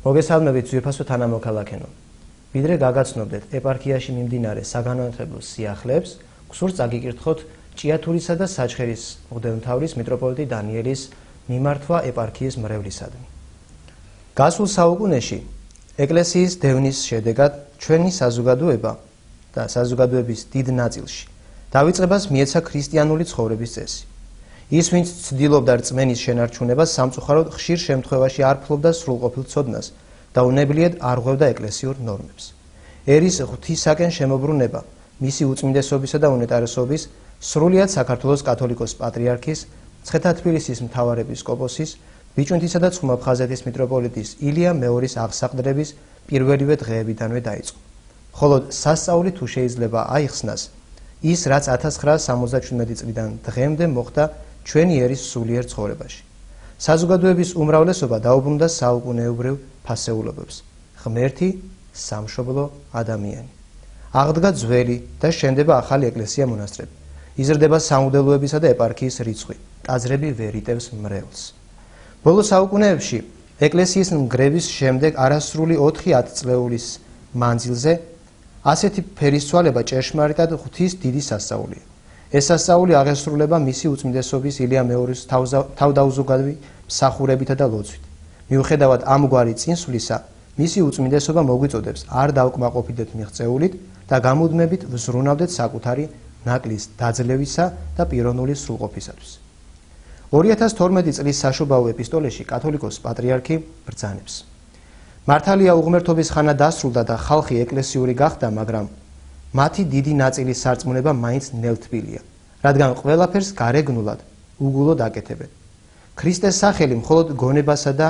მოგესალმებით ძვირფასო თანამოქალაქენო. ვიდრე გაგაცნობდეთ ეპარქიაში მიმდინარე საგანმანათლებლო სიახლეებს, გსურთ წაგიკითხოთ ჭიათურისა და საჩხერის მღვდელმთავრის მიტროპოლიტი დანიელის მიმართვა ეპარქიის მრევლისადმი. გასულ საუკუნეში ეკლესიის დევნის შედეგად ჩვენი საზოგადოება და საზოგადოების დიდ ნაწილში დავიწყებას მიეცა ქრისტიანული ცხოვრების წესი. ის, ვინც ცდილობდა რწმენის შენარჩუნებას, სამწუხაროდ ხშირ შემთხვევაში არ ფლობდა სრულყოფილ ცოდნას და უნებლიეთ არღვევდა ეკლესიურ ნორმებს. ერის ღვთისაკენ შემოbrunება, მისი უწმინდესობისა და უნეტარესობის, სრულიად საქართველოს კათოლიკოს პატრიარქის, მცხეთა-თბილისის მთავარეპისკოპოსის, ბიჭვინთისა და ცხუმაფხაზეთის მიტროპოლიტის ილია მეორის აღსაყდრების პირველივე დღეებიდანვე დაიწყო. მხოლოდ სასწაული თუ შეიძლება აიხსნას, ის რაც 1977 წლიდან დღემდე მოხდა ჩვენი ერის სულიერ ცხოვრებაში. საზოგადოების უმრავლესობა დაუბრუნდა საუკუნეობრივ ფასეულობებს. ღმერთი, სამშობლო, ადამიანი. აღდგა ძველი და შენდება ახალი ეკლესია მონასტრები. იზრდება სამღვდელოებისა და ეპარქიის რიცხვი. ტაძრები ვერ იტევს მრევლს. ბოლო საუკუნეებში ეკლესიის მგრევის შემდეგ არასრული 4-10 წლეულის მანძილზე ასეთი ფერისცვალება ჭეშმარიტად ღვთის დიდი სასწაულია. ეს სასწაული აღესრულება მისი უწმინდესობის ილია მეორის თავდაუზოგავი მსახურებითა და ლოცვით. მიუხედავად ამგვარი წინსვლისა, მისი უწმინდესობა მოგვიწოდებს არ დავკმაყოფილდეთ მიღწეულით და გამუდმებით ვზრუნავდეთ საკუთარი ნაკლის დაძლევისა და პიროვნული სრულყოფისათვის. 2012 წლის საშობაო ეპისტოლეში კათოლიკოს პატრიარქი ბრძანებს. მართალია უღმერთობის ხანა დასრულდა და ხალხი ეკლესიური გახდა, მაგრამ მათი დიდი ნაწილის სარწმუნება მაინც ნელთბილია, რადგან ყველაფერს გარეგნულად უგულოდ აკეთებენ. ქრისტეს სახელი მხოლოდ გონებასა და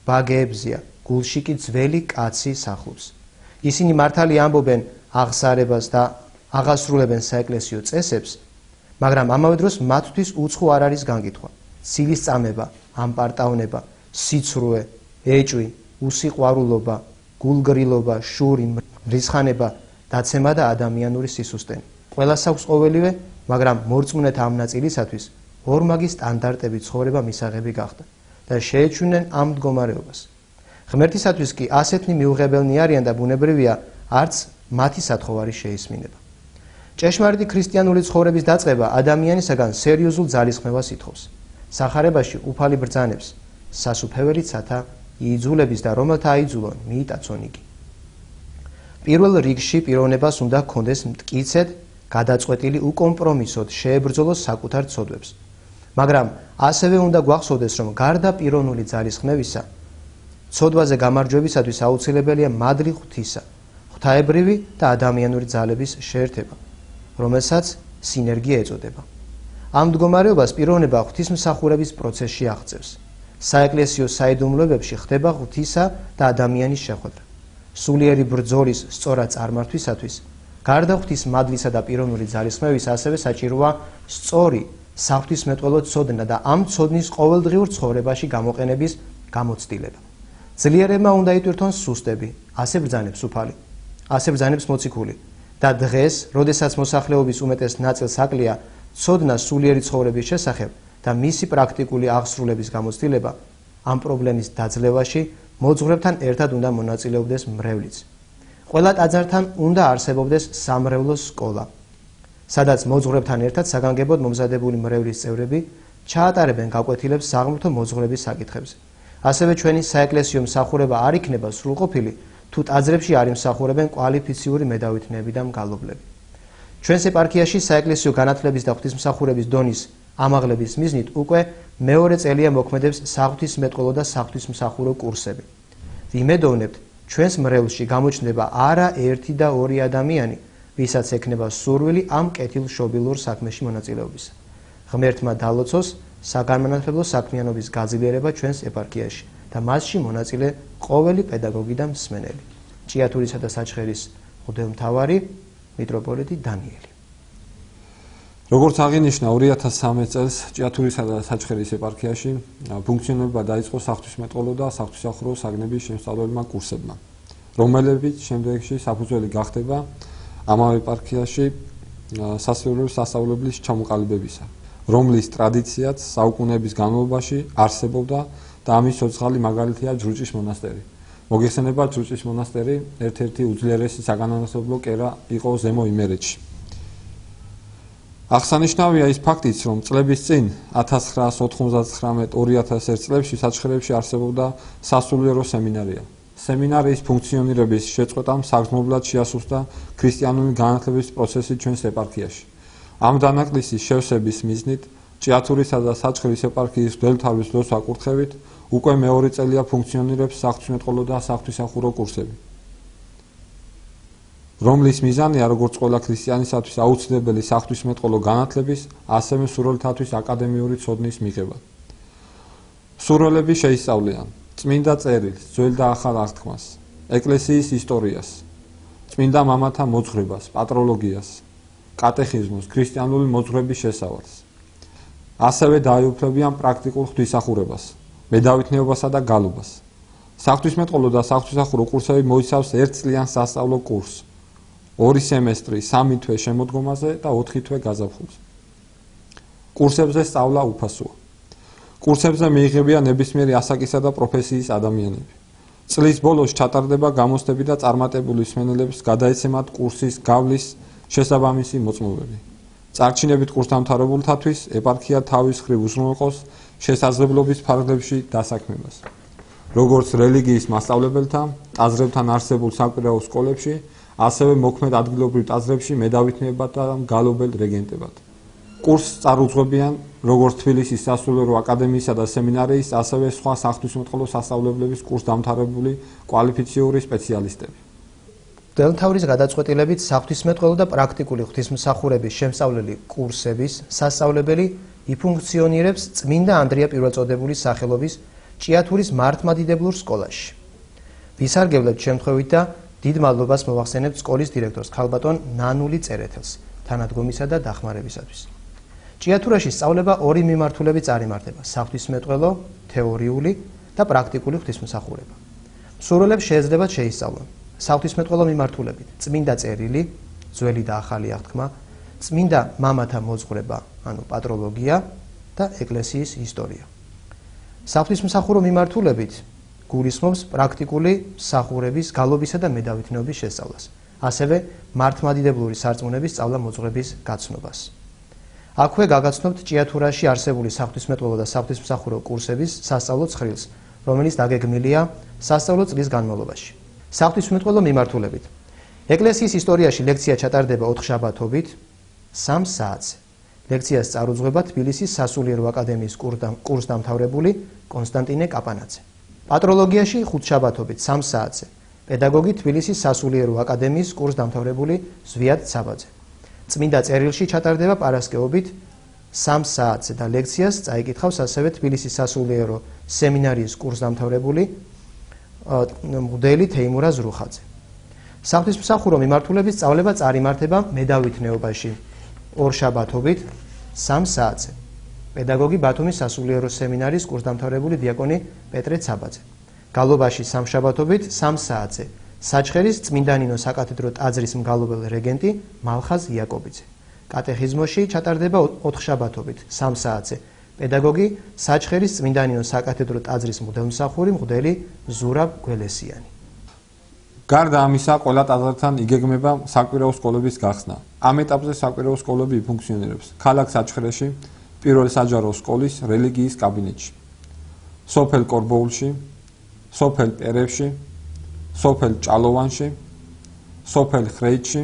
ბაგეებზია, გულში კი ძველი კაცი სახლობს. ისინი მართალია ამბობენ აღსარებას და აღასრულებენ საეკლესიო წესებს, მაგრამ ამავე დროს მათთვის უცხო არ არის განგითხვა. ცილის წამება, ამპარტაუნება, სიცრუე, ეჭვი, უსიყვარულობა, გულგრილობა, შური, მრისხანება, დაცემა და ადამიანური სისუსტენი. ყველას აქვს ყოველივე, მაგრამ მორწმუნეთა ამ ნაწილისათვის ორმაგი სტანდარტები ცხოვრება მისაღები გახდა და შეეჩვენენ ამ მდგომარეობას. ღმერთისათვის კი ასეთნი მიუღებელნი არიან და ბუნებრივია არც მათი სათხოვარი შეისმინება. ჭეშმარიტი ქრისტიანული ცხოვრების დაწყება ადამიანისაგან სერიოზულ ძალისხმევას ითხოვს. სახარებაში უფალი ბრძანებს, სასუფეველიცათა იძულების და რომელთა აიძულონ, მიიტაცონ იგი. პირველ რიგში პიროვნებას უნდა ჰქონდეს მტკიცედ გადაწყვეტილი უკომპრომისოდ შეებრძოლოს საკუთარ ცოდვებს. მაგრამ ასევე უნდა გვახსოვდეს, რომ გარდა პიროვნული ძალისხმევისა, ცოდვაზე გამარჯვებისათვის აუცილებელია მადლი ღვთისა, ღვთაებრივი და ადამიანური ძალების შეერთება, რომელსაც სინერგია ეწოდება. ამ მდგომარეობას პიროვნება ღვთისმსახურების პროცესში აღწევს. საეკლესიო საიდუმლოებებში ხდება ღვთისა და ადამიანის შეხვედრა. სულიერი ბრძოლის სწორად წარმართვისათვის, გარდა ღვთის მადლისა და პიროვნული ძალისხმევის, ასევე საჭიროა სწორი საღვთისმეტყველო ცოდნა და ამ ცოდნის ყოველდღიურ ცხოვრებაში გამოყენების გამოცდილება. ძლიერებმა უნდა იტვირთონ სუსტები, ასე ბრძანებს უფალი, ასე ბრძანებს მოციქული და დღეს, როდესაც მოსახლეობის უმეტეს ნაწილს აკლია ცოდნა სულიერი ცხოვრების შესახებ და მისი პრაქტიკული აღსრულების გამოცდილება, ამ პრობლემის დაძლევაში მოძღვრებთან ერთად უნდა მონაწილეობდეს მრევლიც. ყველა ტაძართან უნდა არსებობდეს სამრევლო სკოლა, სადაც მოძღვრებთან ერთად საგანგებოდ მომზადებული მრევლის წევრები ჩაატარებენ გაკვეთილებს საღმრთო მოძღვრების საკითხებზე. ასევე ჩვენი საეკლესიო მსახურება არ იქნება სრულყოფილი, თუ ტაძრებში არ იმსახურებენ კვალიფიციური მედავითნები და მგალობლები. ჩვენს ეპარქიაში საეკლესიო განათლების და ღვთისმსახურების დონის ამაღლების მიზნით უკვე მეორე წელია მოქმედებს საღვთისმეტყველო და საღვთისმსახურო კურსები. ვიმედოვნებთ, ჩვენს მრევლში გამოჩნდება არა ერთი და ორი ადამიანი, ვისაც ექნება სურვილი ამ კეთილშობილურ საქმეში მონაწილეობისა. ღმერთმა დალოცოს საგანმანათლებლო საქმიანობის გაძლიერება ჩვენს ეპარქიაში და მასში მონაწილე ყოველი პედაგოგი და მსმენელი. ჭიათურისა და საჩხერის მღვდელმთავარი მიტროპოლიტი დანიელი. როგორც აღინიშნა 2013 წელს ჭიათურისა და საჩხერის ეპარქიაში ფუნქციონირება დაიწყო საღვთისმეტყველო და საღვთისმსახურო საგნების შემსწავლელმა კურსებმა, რომლებიც შემდეგში საფუძველი გახდება ამავე ეპარქიაში სასწავლებელი სასწავლებლის ჩამოყალიბებისა, რომლის ტრადიციაც საუკუნეების განმავლობაში არსებობდა და ამის ცოცხალი მაგალითია ჯრუჭის მონასტერი. მოგეხსენებათ, ჯრუჭის მონასტერი ერთ-ერთი უძლიერესი საგანმანათლებლო კერა იყო ზემო იმერეთში. აღსანიშნავია ის ფაქტიც, რომ წლების წინ 1999-2001 წლებში საჩხერებში არსებობდა სასულიერო სემინარია. სემინარიის ფუნქციონირების შეწყვეტამ საგრძნობლად შეასუსტა ქრისტიანული განათლების პროცესი ჩვენს ეპარქიაში. ამ დანაკლისის შევსების მიზნით ჭიათურისა და საჩხერის ეპარქიის მღვდელმთავრის დროს აკურთხებით უკვე მეორე წელია ფუნქციონირებს საღვთისმეტყველო და საღვთისმსახურო კურსები, რომლის მიზანია როგორც ყველა ქრისტიანისათვის აუცილებელი საღვთისმეტყველო განათლების, ასევე მსურველთათვის აკადემიური ცოდნის მიღება. მსურველები შეისწავლიან წმინდა წერილს, ძველ და ახალ აღთქმას, ეკლესიის ისტორიას, წმინდა მამათა მოძღვრებას, პატროლოგიას, კატეხიზმოს, ქრისტიანული მოძღვრების შესავალს. ასევე დაეუფლებიან პრაქტიკულ ღვთისმსახურებას, მედავითნეობასა და გალობას. საღვთისმეტყველო და საღვთისმსახურო კურსები მოიცავს 1 წლიან სასწავლო კურსს, 2 სემესტრი 3 თვე შემოდგომაზე და 4 თვე გაზაფხულზე. კურსებზე სწავლა უფასოა. კურსებზე მიიღებიან ნებისმიერი ასაკისა და პროფესიის ადამიანები. წლის ბოლოს ჩატარდება გამოცდები და წარმატებული მსმენელებს გადაეცემათ კურსის გავლის შესაბამისი მოწმობები. წარჩინებით კურსდამთავრებულთათვის ეპარქია თავის მხრივ უზრუნველყოფს შესაძლებლობის ფარგლებში დასაქმებას, როგორც რელიგიის მასწავლებელთა, ტაძრებთან არსებულ საკვირაო სკოლებში, ასევე მოქმედ ადგილობრივ ტაძრებში მედავითნეებად და მგალობელ რეგენტებად. კურსს წარუძღვებიან როგორც თბილისის სასულიერო აკადემიისა და სემინარიის, ასევე სხვა საღვთისმეტყველო სასწავლებლების კურსდამთავრებული კვალიფიციური სპეციალისტები. მღვდელმთავრის გადაწყვეტილებით საღვთისმეტყველო და პრაქტიკული ღვთისმსახურების შემსწავლელი კურსების სასწავლებელი იფუნქციონირებს წმინდა ანდრია პირველწოდებულის სახელობის ჭიათურის მართლმადიდებლურ სკოლაში. ვისარგებლებთ შემთხვევით და დიდ მადლობას მოვახსენებთ სკოლის დირექტორს ქალბატონ ნანული წერეთელს თანადგომისა და დახმარებისათვის. ჭიათურაში სწავლება ორი მიმართულებით წარიმართება: საღვთისმეტყველო, თეორიული და პრაქტიკული ღვთისმსახურება. მსურველებს შეეძლებათ შეისწავლონ საღვთისმეტყველო მიმართულებით წმინდა წერილი, ძველი და ახალი აღთქმა, წმინდა მამათა მოძღვრება, ანუ პატროლოგია და ეკლესიის ისტორია. საღვთისმსახურო მიმართულებით გულისხმობს პრაქტიკული მსახურების, გალობისა და მედავითნეობის შესწავლას, ასევე მართლმადიდებლური სარწმუნოების სწავლა-მოძღვრების გაცნობას. აქვე გაგაცნობთ ჭიათურაში არსებული საღვთისმეტყველო და საღვთისმსახურო კურსების სასწავლო ცხრილს, რომელიც დაგეგმილია სასწავლო წლის განმავლობაში. საღვთისმეტყველო მიმართულებით ეკლესიის ისტორიაში ლექცია ჩატარდება 4 შაბათობით 3 საათზე. ლექციას წარუძღვება თბილისის სასულიერო აკადემიის კურსდამთავრებული კონსტანტინე კაპანაძე. პატროლოგიაში 5 შაბათობით 3 საათზე პედაგოგი თბილისის სასულიერო აკადემიის კურსდამთავრებული ზვიად ცაბაძე. წმინდა წერილში ჩატარდება პარასკევობით 3 საათზე და ლექციას წაიკითხავს ასევე თბილისის სასულიერო სემინარიის კურსდამთავრებული მღვდელი თეიმურაზ რუხაძე. საღვთისმსახურო მიმართულების სწავლება წარიმართება მედავითნეობაში 2 შაბათობით 3 საათზე. პედაგოგი ბათუმის სასულიერო სემინარიის კურსდამთავრებული დიაკონი პეტრე ცაბაძე. გალობაში 3 შაბათობით 3 საათზე საჩხერის წმინდა ნინოს საკათედრო ტაძრის მგალობელ რეგენტი მალხაზ იაკობიძე. კატეხიზმოში ჩატარდება 4 შაბათობით 3 საათზე პედაგოგი საჩხერის წმინდა ნინოს საკათედრო ტაძრის მღვდელმსახური მღვდელი ზურაბ გველესიანი. გარდა ამისა, ყველა ტაძართან იგეგმება საკვირაო სკოლების გახსნა. ამ ეტაპზე საკვირაო სკოლები ფუნქციონირებს ქალაქ საჩხერეში, პირველ საჯარო სკოლის რელიგიის კაბინეტში, სოფელ კორბოულში, სოფელ პერევში, სოფელ ჭალოვანში, სოფელ ხრეითში,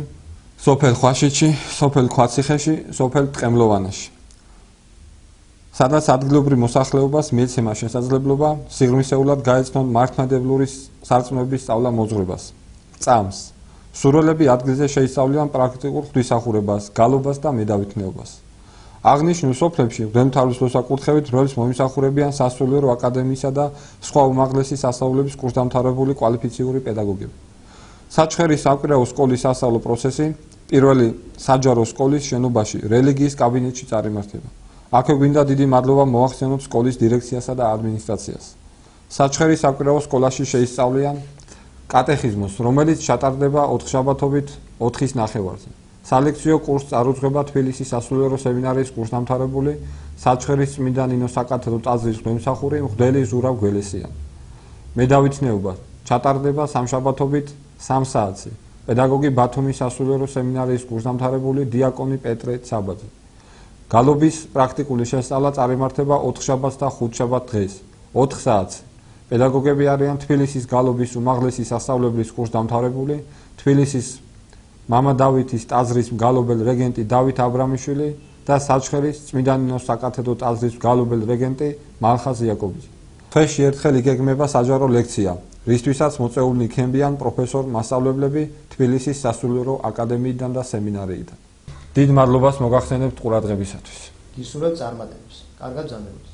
სოფელ ხვაშიჩი, სოფელ ქვაციხეში, სოფელ ტყემლოვანაში. სადაც ადგილობრივ მოსახლეობას მიეცემა შესაძლებლობა სიღრმისეულად გაეცნონ მართლმადიდებლური სარწმუნოების სწავლა მოძღვრებას, წამს. სურველები ადგილზე შეისწავლიან პრაქტიკულ ღვთისმსახურებას, გალობას და მედავითნეობას. აღნიშნულ სოფლებში მღვდელმთავრის მოსაკურთხებით როლს მომისახურებიან სასულიერო აკადემიისა და სხვა უმაღლესი სასწავლებლების კურსდამთავრებული კვალიფიციური პედაგოგები. საჩხერის საკვირაო სკოლის სასწავლო პროცესი პირველი საჯარო სკოლის შენობაში რელიგიის კაბინეტში წარიმართება. აქვე გვინდა დიდი მადლობა მოახსენოთ სკოლის დირექციასა და ადმინისტრაციას. საჩხერის საკვირაო სკოლაში შეისწავლიან კატეხიზმოს, რომელიც ჩატარდება 4 შაბათობით 4-ის ნახევარზე. სალექციო კურსს წარუძღვება თბილისის სასულიერო სემინარიის კურსდამთავრებული საჩხერის წმინდა ნინო საკათედრო ტაძრის მღვდელმსახური მღვდელი ზურავ გველესიანი. მედავითნეობა ჩატარდება სამშაბათობით 3 საათზე. პედაგოგი ბათუმის სასულიერო სემინარიის კურსდამთავრებული დიაკონი პეტრე ცაბაძე. გალობის პრაქტიკული შესწავლა წარიმართება 4 შაბათს და 5 შაბათ დღეს 4 საათზე. პედაგოგები არიან თბილისის გალობის უმაღლესი სასწავლებლის კურსდამთავრებული, თბილისის მამა დავითის ტაძრის მგალობელ რეგენტი დავით აბრამიშვილი და საჩხერის წმინდა ნინოს საკათედრო ტაძრის მგალობელ რეგენტი მალხაზ იაკობიძე. დღეში ერთხელ იგეგმება საჯარო ლექცია, რისთვისაც მოწვეულნი იქნებიან პროფესორ მასწავლებლები თბილისის სასულიერო აკადემიიდან და სემინარიიდან. დიდ მადლობას მოგახსენებთ ყურადღებისათვის. გისურვებთ წარმატებებს. კარგად ბრძანებოდეთ.